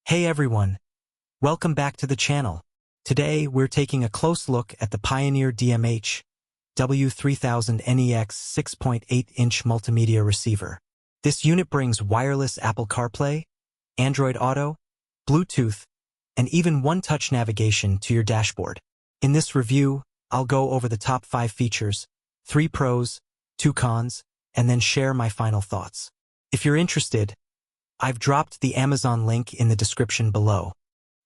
Hey everyone, welcome back to the channel. Today we're taking a close look at the Pioneer DMH-W3000NEX 6.8-inch multimedia receiver. This unit brings wireless Apple CarPlay, Android Auto, Bluetooth, and even one-touch navigation to your dashboard. In this review, I'll go over the top 5 features, 3 pros, 2 cons, and then share my final thoughts. If you're interested, I've dropped the Amazon link in the description below.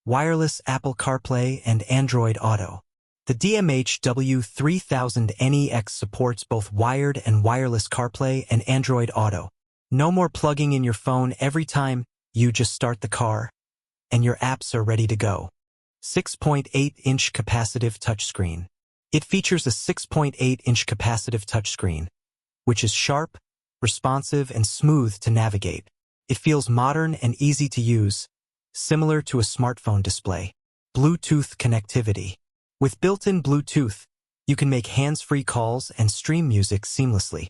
Wireless Apple CarPlay and Android Auto. The DMH-W3000NEX supports both wired and wireless CarPlay and Android Auto. No more plugging in your phone every time you just start the car, and your apps are ready to go. 6.8-inch capacitive touchscreen. It features a 6.8-inch capacitive touchscreen, which is sharp, responsive, and smooth to navigate. It feels modern and easy to use, similar to a smartphone display. Bluetooth connectivity. With built-in Bluetooth, you can make hands-free calls and stream music seamlessly.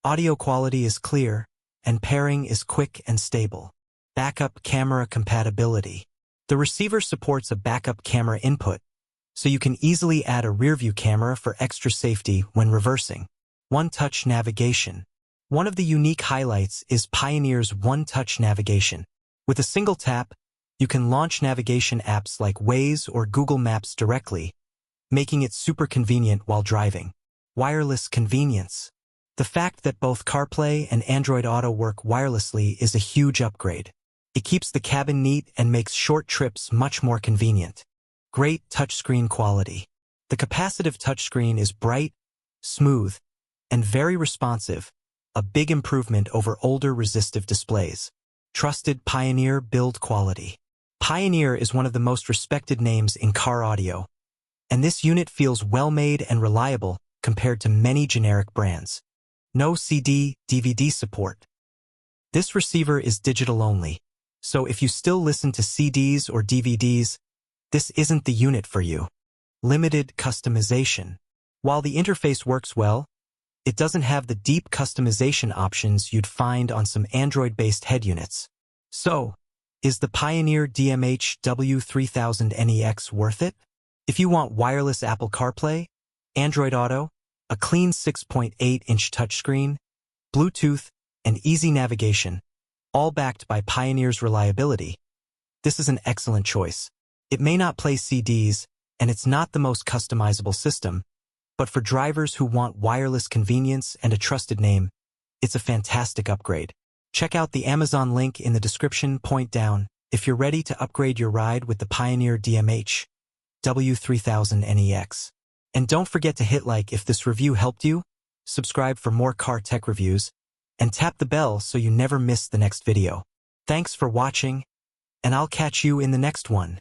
Audio quality is clear, and pairing is quick and stable. Backup camera compatibility. The receiver supports a backup camera input, so you can easily add a rearview camera for extra safety when reversing. One-touch navigation. One of the unique highlights is Pioneer's one-touch navigation. With a single tap, you can launch navigation apps like Waze or Google Maps directly, making it super convenient while driving. Wireless convenience. The fact that both CarPlay and Android Auto work wirelessly is a huge upgrade. It keeps the cabin neat and makes short trips much more convenient. Great touchscreen quality. The capacitive touchscreen is bright, smooth, and very responsive, a big improvement over older resistive displays. Trusted Pioneer build quality. Pioneer is one of the most respected names in car audio, and this unit feels well-made and reliable compared to many generic brands. No CD, DVD support. This receiver is digital only, so if you still listen to CDs or DVDs, this isn't the unit for you. Limited customization. While the interface works well, it doesn't have the deep customization options you'd find on some Android-based head units. So, is the Pioneer DMH-W3000NEX worth it? If you want wireless Apple CarPlay, Android Auto, a clean 6.8-inch touchscreen, Bluetooth, and easy navigation, all backed by Pioneer's reliability, this is an excellent choice. It may not play CDs, and it's not the most customizable system, but for drivers who want wireless convenience and a trusted name, it's a fantastic upgrade. Check out the Amazon link in the description point down if you're ready to upgrade your ride with the Pioneer DMH-W3000NEX. And don't forget to hit like if this review helped you, subscribe for more car tech reviews, and tap the bell so you never miss the next video. Thanks for watching, and I'll catch you in the next one.